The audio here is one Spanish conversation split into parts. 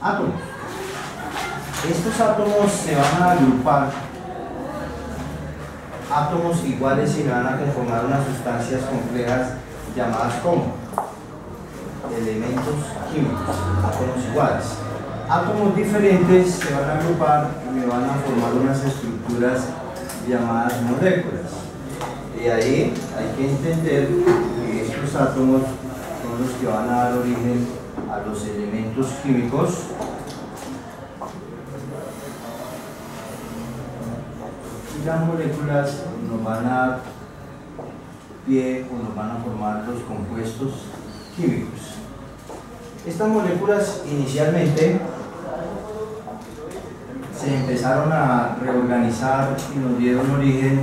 átomos. Estos átomos se van a agrupar, átomos iguales, y van a conformar unas sustancias complejas llamadas como elementos químicos, átomos iguales. Átomos diferentes se van a agrupar y van a formar unas estructuras llamadas moléculas. Y ahí hay que entender que estos átomos son los que van a dar origen a los elementos químicos, y las moléculas nos van a dar pie o nos van a formar los compuestos químicos. Estas moléculas inicialmente se empezaron a reorganizar y nos dieron origen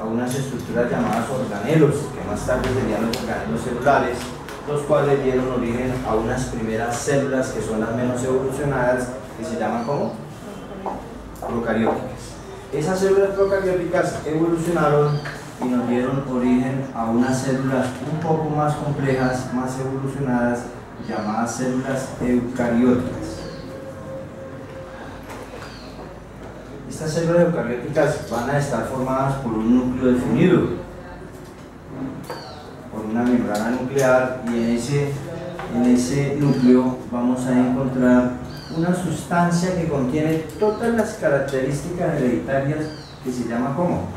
a unas estructuras llamadas organelos, que más tarde serían los organelos celulares, los cuales dieron origen a unas primeras células que son las menos evolucionadas, que se llaman como procarióticas. Esas células procarióticas evolucionaron y nos dieron origen a unas células un poco más complejas, más evolucionadas, llamadas células eucarióticas. Estas células eucarióticas van a estar formadas por un núcleo definido, por una membrana nuclear, y en ese núcleo vamos a encontrar una sustancia que contiene todas las características hereditarias, que se llama ¿cómo?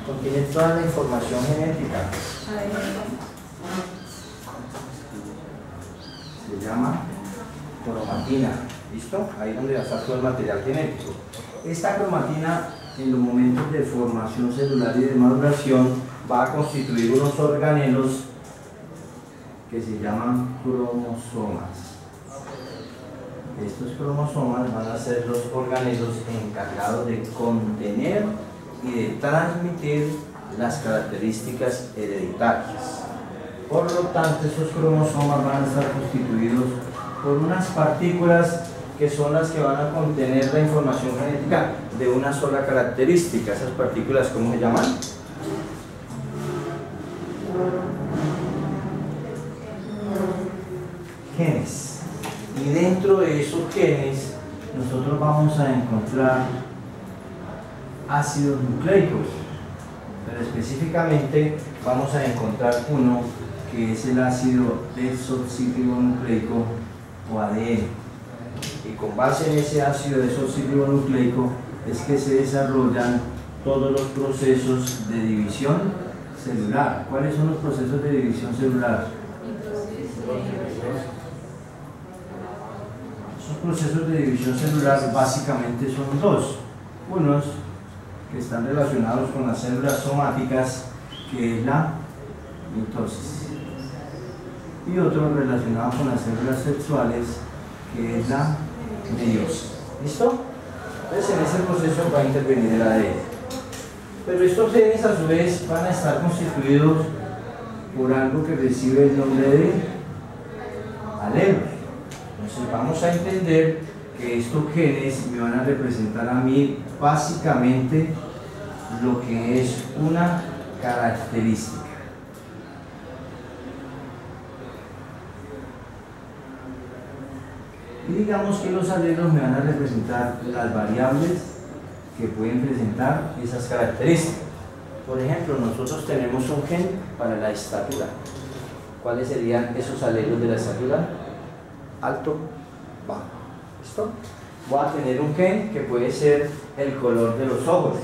Contiene toda la información genética. Se llama cromatina. ¿Listo? Ahí es donde va a estar todo el material genético. Esta cromatina, en los momentos de formación celular y de maduración, va a constituir unos organelos que se llaman cromosomas. Estos cromosomas van a ser los organelos encargados de contener y de transmitir las características hereditarias. Por lo tanto, esos cromosomas van a estar constituidos por unas partículas que son las que van a contener la información genética de una sola característica. Esas partículas, ¿cómo se llaman? Genes. Y dentro de esos genes nosotros vamos a encontrar ácidos nucleicos, pero específicamente vamos a encontrar uno que es el ácido desoxirribonucleico o ADN. Y con base en ese ácido desoxirribonucleico es que se desarrollan todos los procesos de división celular. ¿Cuáles son los procesos de división celular? Esos procesos de división celular básicamente son dos. Unos que están relacionados con las células somáticas, que es la mitosis, y otros relacionados con las células sexuales, que es la meiosis. ¿Listo? Entonces en ese proceso va a intervenir el ADN. Pero estos genes a su vez van a estar constituidos por algo que recibe el nombre de alelos. Entonces vamos a entender que estos genes me van a representar a mí básicamente lo que es una característica. Y digamos que los alelos me van a representar las variables que pueden presentar esas características. Por ejemplo, nosotros tenemos un gen para la estatura. ¿Cuáles serían esos alelos de la estatura? Alto, bajo. ¿Listo? Voy a tener un gen que puede ser el color de los ojos.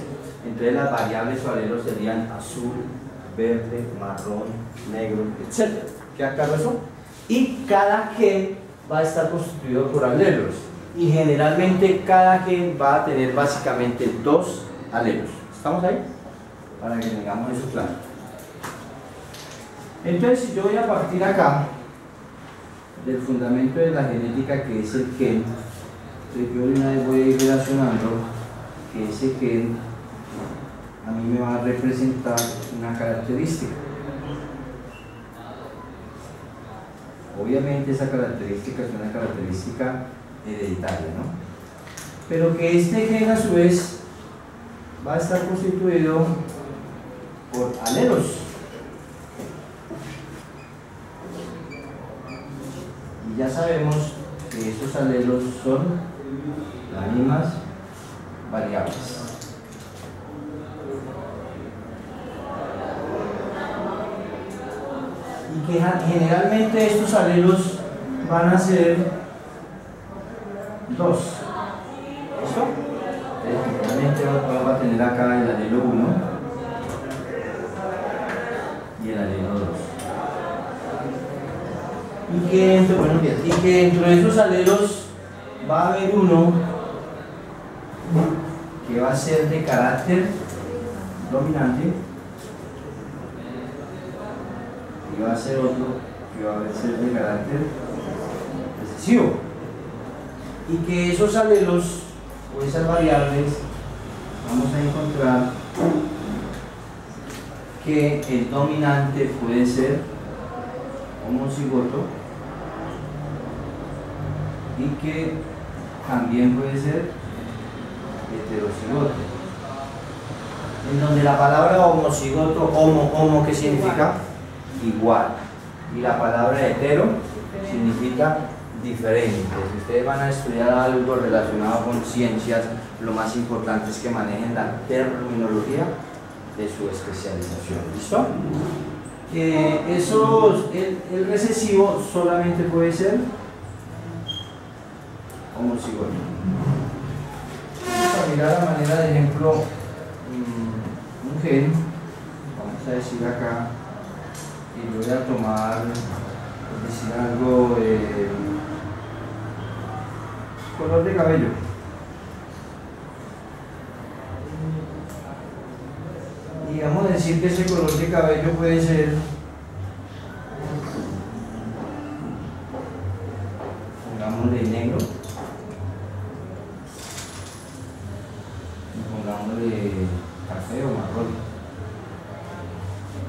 Entonces las variables o alelos serían azul, verde, marrón, negro, etc. ¿Queda claro eso? Y cada gen va a estar constituido por alelos, y generalmente cada gen va a tener básicamente dos alelos. ¿Estamos ahí? Para que tengamos eso claro. Entonces, si yo voy a partir acá del fundamento de la genética, que es el gen, entonces yo de una vez voy a ir relacionando que ese gen a mí me va a representar una característica. Obviamente esa característica es una característica hereditaria, ¿no? Pero que este gen a su vez va a estar constituido por alelos. Y ya sabemos que estos alelos son las mismas variables. Y que generalmente estos alelos van a ser 2. ¿Listo? Generalmente vamos a tener acá el alelo 1 y el alelo 2. Y que dentro de esos alelos va a haber uno que va a ser de carácter dominante y va a ser otro que va a ser de carácter recesivo, y que esos alelos o esas variables vamos a encontrar que el dominante puede ser homocigoto y que también puede ser heterocigoto, en donde la palabra homocigoto, homo, ¿qué significa? Igual, y la palabra hetero significa diferente. Si ustedes van a estudiar algo relacionado con ciencias, lo más importante es que manejen la terminología de su especialización. ¿Listo? El recesivo solamente puede ser homocigoto. Vamos a mirar a manera de ejemplo un gen. Vamos a decir acá, y voy a tomar, por decir algo, color de cabello. Y vamos a decir que ese color de cabello puede ser pongámosle negro y pongámosle café o marrón.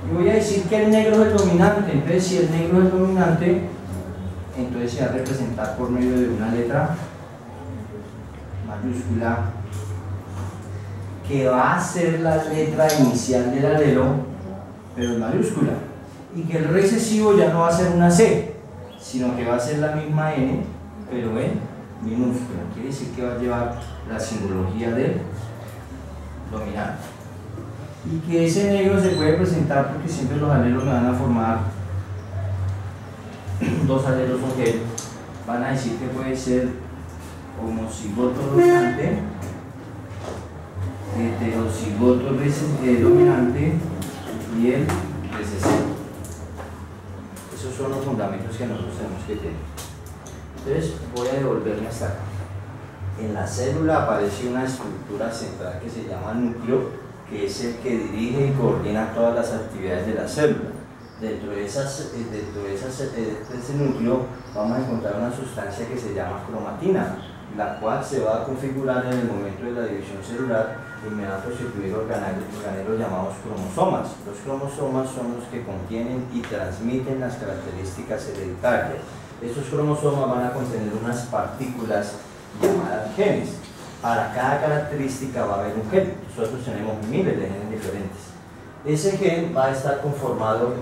Y voy a decir que el negro es el dominante. Entonces, si el negro es el dominante, entonces se va a representar por medio de una letra mayúscula que va a ser la letra inicial del alelo, pero en mayúscula, y que el recesivo ya no va a ser una C, sino que va a ser la misma N, pero en minúscula. Quiere decir que va a llevar la simbología del dominante. Y que ese negro se puede presentar porque siempre los alelos me van a formar dos alelos OK. Van a decir que puede ser homocigoto dominante, heterocigoto dominante y el recesivo. Esos son los fundamentos que nosotros tenemos que tener. Entonces voy a devolverme hasta acá. En la célula aparece una estructura central que se llama núcleo, que es el que dirige y coordina todas las actividades de la célula. Dentro de ese núcleo vamos a encontrar una sustancia que se llama cromatina, la cual se va a configurar en el momento de la división celular y me va a constituir organelos llamados cromosomas. Los cromosomas son los que contienen y transmiten las características hereditarias. Estos cromosomas van a contener unas partículas llamadas genes. Para cada característica va a haber un gen. Nosotros tenemos miles de genes diferentes. Ese gen va a estar conformado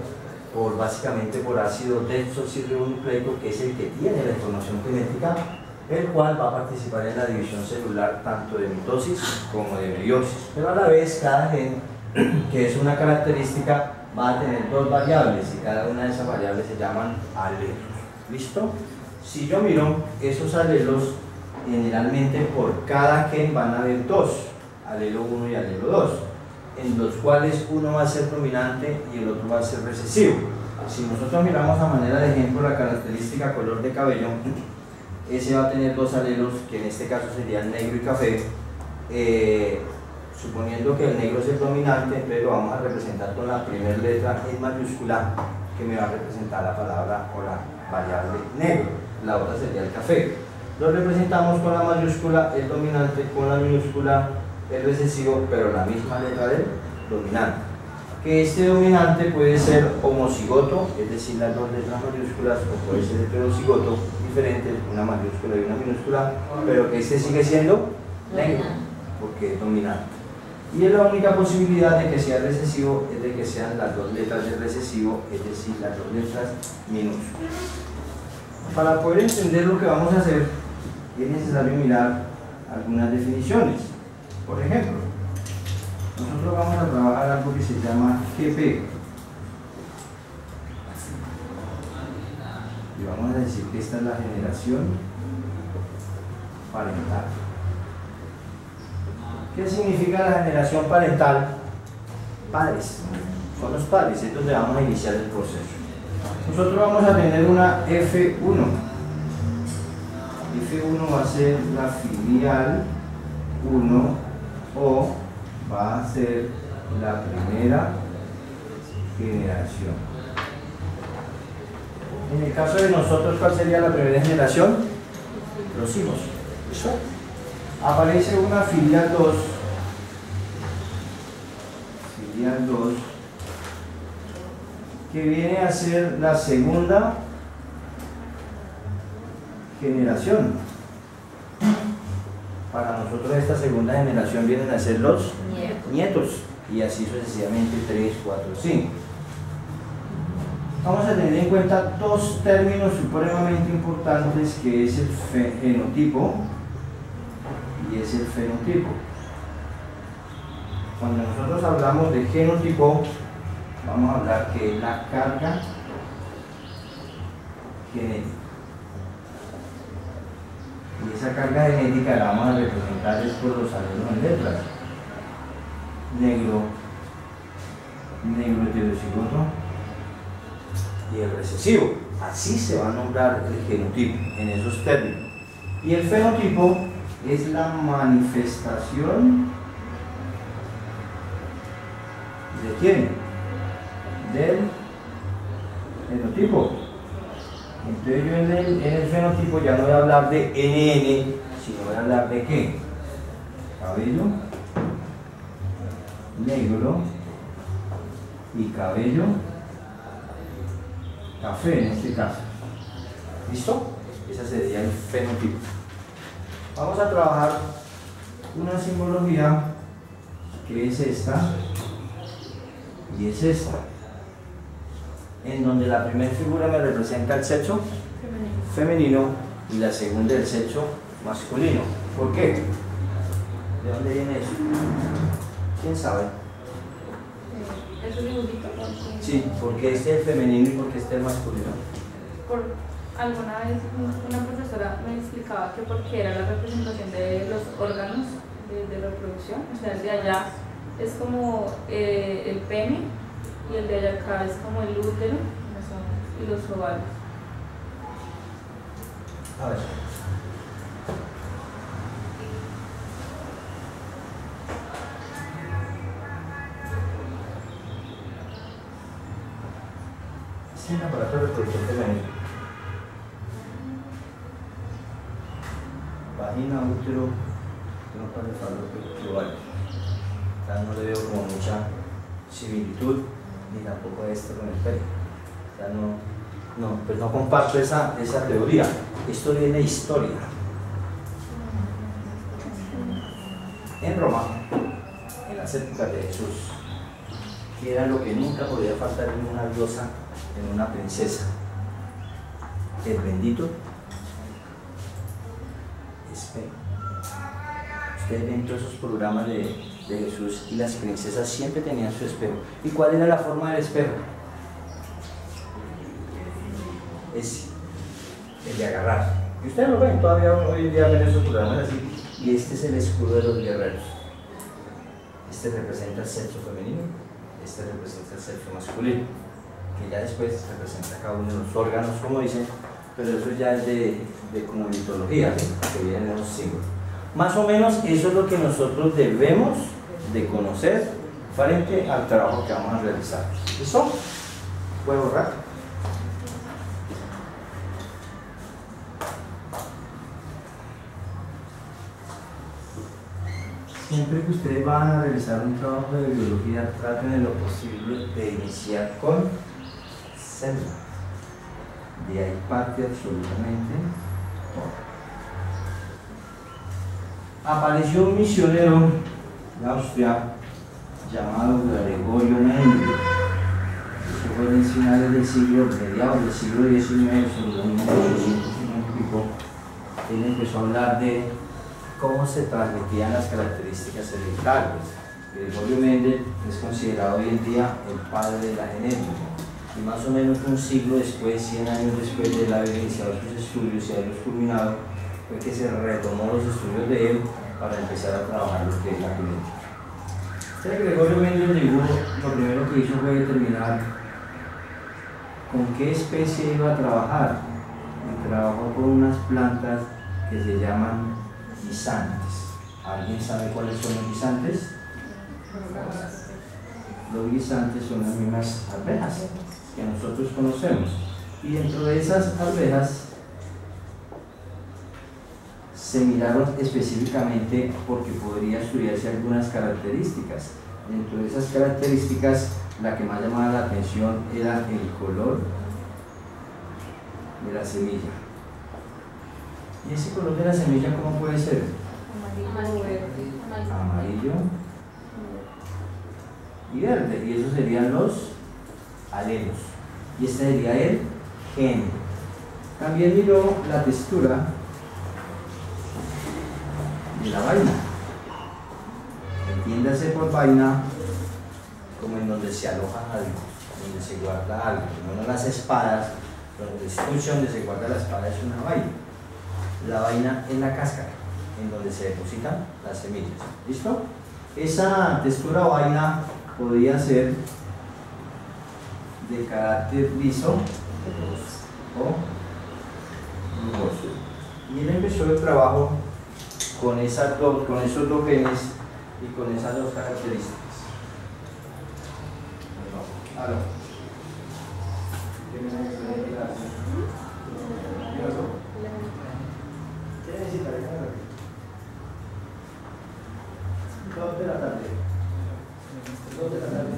básicamente por ácido desoxirribonucleico, que es el que tiene la información genética, el cual va a participar en la división celular tanto de mitosis como de meiosis. Pero a la vez cada gen, que es una característica, va a tener dos variables y cada una de esas variables se llaman alelos. ¿Listo? Si yo miro esos alelos, generalmente por cada gen van a haber dos, alelo 1 y alelo 2, en los cuales uno va a ser dominante y el otro va a ser recesivo. Si nosotros miramos a manera de ejemplo la característica color de cabello, ese va a tener dos alelos, que en este caso serían negro y café. Suponiendo que el negro es el dominante, entonces lo vamos a representar con la primera letra en mayúscula, que me va a representar la palabra o la variable negro. La otra sería el café. Lo representamos con la mayúscula, el dominante, con la minúscula, el recesivo, pero la misma letra del dominante. Que este dominante puede ser homocigoto, es decir, las dos letras mayúsculas, o puede ser heterocigoto, diferentes, una mayúscula y una minúscula, pero que este sigue siendo negro, porque es dominante. Y la única posibilidad de que sea recesivo es de que sean las dos letras del recesivo, es decir, las dos letras minúsculas. Para poder entender lo que vamos a hacer, es necesario mirar algunas definiciones. Por ejemplo, nosotros vamos a trabajar algo que se llama GP. Y vamos a decir que esta es la generación parental. ¿Qué significa la generación parental? Padres. Son los padres, es donde vamos a iniciar el proceso. Nosotros vamos a tener una F1. F1 va a ser la filial 1 o va a ser la primera generación. En el caso de nosotros, ¿cuál sería la primera generación? Los hijos. ¿Eso? Aparece una filial 2. Filial 2. Que viene a ser la segunda generación. Para nosotros esta segunda generación vienen a ser los nietos. Y así sucesivamente 3, 4, 5. Vamos a tener en cuenta dos términos supremamente importantes, que es el genotipo y es el fenotipo. Cuando nosotros hablamos de genotipo, vamos a hablar que es la carga genética. Y esa carga genética la vamos a representar por los alelos en letras. Negro heterocigoto y el recesivo. Así se va a nombrar el genotipo en esos términos. Y el fenotipo es la manifestación ¿de quién? Del fenotipo. Entonces yo en el fenotipo ya no voy a hablar de NN, sino voy a hablar de ¿qué? Cabello negro y cabello café en este caso. ¿Listo? Ese sería el fenotipo. Vamos a trabajar una simbología que es esta y es esta, en donde la primera figura me representa el sexo femenino y la segunda el sexo masculino. ¿Por qué? ¿De dónde viene eso? ¿Quién sabe? ¿Es un dibujito? Sí, porque este es el femenino y porque este es el masculino. Alguna vez una profesora me explicaba que porque era la representación de los órganos de reproducción, o sea, el de allá es como el pene y el de allá acá es como el útero y los ovarios. A ver. Este es un aparato de reproducción femenino. Vagina, útero, trompa de falopio y ovario. No le veo como mucha similitud, ni tampoco esto con el pelo. O sea, pues no comparto esa teoría. Esto viene de historia. En Roma, en las épocas de Jesús, que era lo que nunca podía faltar en una diosa, en una princesa, el bendito espejo. Ustedes ven todos esos programas de Jesús y las princesas siempre tenían su espejo. ¿Y cuál era la forma del espejo? Es el de agarrar. Y ustedes lo ven, todavía hoy en día ven esos programas así. Y este es el escudo de los guerreros. Este representa el sexo femenino, este representa el sexo masculino, que ya después representa cada uno de los órganos, como dicen, pero eso ya es de como mitología, ¿sí? Que vienen los símbolos. Más o menos eso es lo que nosotros debemos de conocer frente al trabajo que vamos a realizar. ¿Listo? ¿Puedo borrar? Siempre que ustedes van a realizar un trabajo de biología, traten en lo posible de iniciar con célula. De ahí parte absolutamente todo. Apareció un misionero de Austria llamado Gregorio Mendel. Eso fue en finales del siglo, mediados del siglo XIX, sobre 1850. él empezó a hablar de cómo se transmitían las características hereditarias. Gregorio Mendel es considerado hoy en día el padre de la genética. Y más o menos un siglo después, 100 años después de él haber iniciado sus estudios y haberlos culminado, fue que se retomó los estudios de él para empezar a trabajar lo que es la genética. Entonces Gregorio Mendel lo primero que hizo fue determinar con qué especie iba a trabajar. Y trabajó con unas plantas que se llaman guisantes. ¿Alguien sabe cuáles son los guisantes? Los guisantes son las mismas arvejas que nosotros conocemos, y dentro de esas arvejas se miraron específicamente porque podría estudiarse algunas características. Dentro de esas características, la que más llamaba la atención era el color de la semilla. ¿Y ese color de la semilla cómo puede ser? Amarillo y verde, y esos serían los alelos, y este sería el gen. También miró la textura de la vaina. Entiéndase por vaina como en donde se aloja algo, donde se guarda algo, no las espadas, donde el estuche donde se guarda la espada es una vaina. La vaina es la cáscara, en donde se depositan las semillas. ¿Listo? Esa textura o vaina podría ser de carácter liso o rugoso. Y él empezó el trabajo con esos dos genes y con esas dos características. ¿Aló? ¿Qué necesita? Dos de la tarde. 2 de la tarde.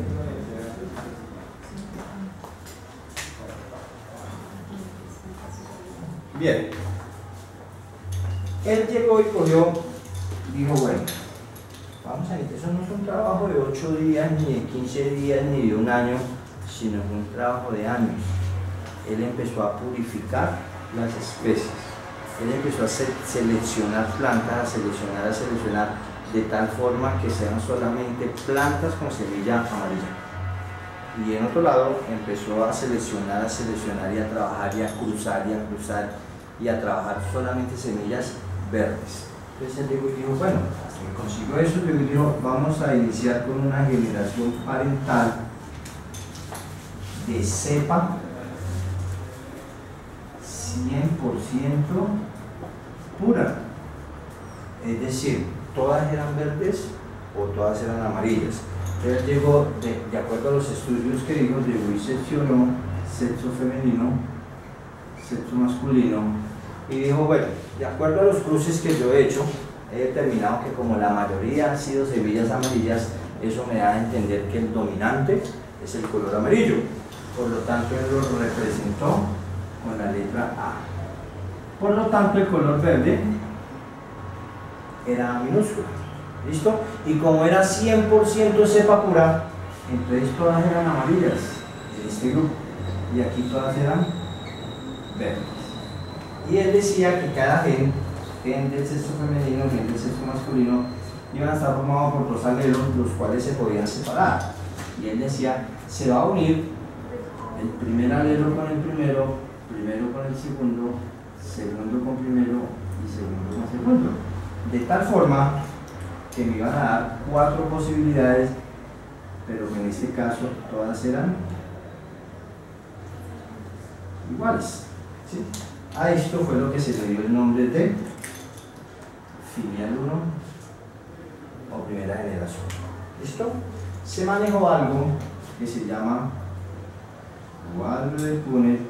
Bien. Él llegó y cogió, dijo, bueno, vamos a ver, eso no es un trabajo de 8 días, ni de 15 días, ni de un año, sino es un trabajo de años. Él empezó a purificar las especies. Él empezó a seleccionar plantas, a seleccionar, de tal forma que sean solamente plantas con semilla amarilla. Y en otro lado empezó a seleccionar y a trabajar y a cruzar y a trabajar solamente semillas verdes. Entonces él dijo, bueno, hasta que consiguió eso, dijo, vamos a iniciar con una generación parental de cepa 100% pura. Es decir, todas eran verdes o todas eran amarillas. Él llegó, de acuerdo a los estudios que dijo, llegó y seccionó sexo femenino, sexo masculino, y dijo, bueno, de acuerdo a los cruces que yo he hecho, he determinado que como la mayoría han sido semillas amarillas, eso me da a entender que el dominante es el color amarillo. Por lo tanto, él lo representó con la letra A. Por lo tanto, el color verde era minúsculo. ¿Listo? Y como era 100% cepa pura, entonces todas eran amarillas en este grupo. Y aquí todas eran verdes. Y él decía que cada gen del sexo femenino, gen del sexo masculino, iban a estar formados por 2 alelos, los cuales se podían separar. Y él decía, se va a unir el primer alelo con el primero con el segundo con primero y segundo con segundo. De tal forma que me iban a dar 4 posibilidades, pero en este caso todas eran iguales. ¿Sí? A esto fue lo que se le dio el nombre de filial 1 o primera generación. ¿Listo? Se manejó algo que se llama cuadro de Punnett,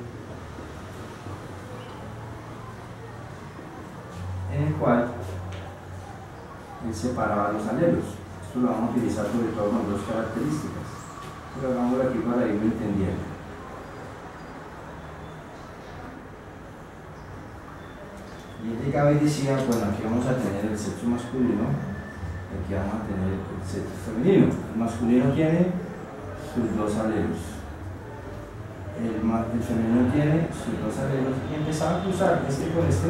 en el cual él separaba los alelos. Esto lo vamos a utilizar sobre todo con 2 características, pero hagámoslo aquí para irlo entendiendo. Y él llegaba y decía, bueno, aquí vamos a tener el sexo masculino, aquí vamos a tener el sexo femenino. El masculino tiene sus 2 alelos, el femenino tiene sus 2 alelos, y empezaba a cruzar este con este